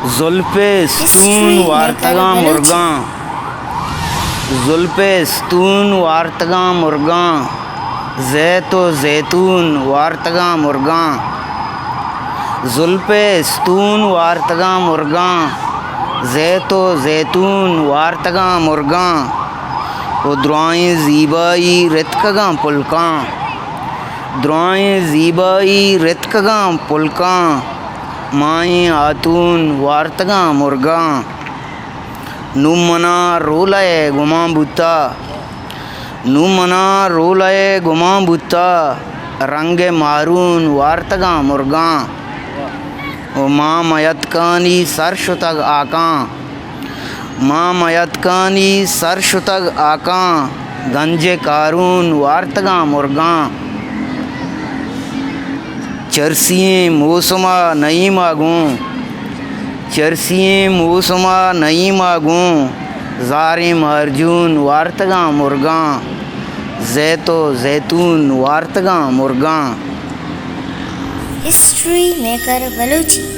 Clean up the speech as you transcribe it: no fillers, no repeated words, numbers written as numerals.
जुल्फ़े-स्तून वार्तगा मुर्गा, जुल्फ़े-स्तून वार्तगा मुर्गा, ज़ैतो ज़ैतून वार्तगा मुर्गा, जुल्फ़े-स्तून वार्तगा मुर्गा, ज़ैतो ज़ैतून वार्तगा मुर्गा, वो दुआएं ज़ीबाई रितकगा पुलका, दुआएं ज़ीबाई रितकगा पुलका, माएँ आतून वार्तगा मुर्गा, नुमना रोलए गुमा बुता, नुमना रोलए गुमा बुता, रंगे मारून वार्तगा मुर्गा, ओ माँ मयतकानी सरशुतग आका, माँ मयतकानी सरशुतग आका, गंजे कारून वार्तगा मुर्गा, चरसिए मौसमा नहीं मागूं, चरसिए मौसमा नहीं मागूं, ज़ारे मरजून वार्तगा मुर्गा, ज़ैतो ज़ैतून वार्तगा मुर्गा। History maker Balochi.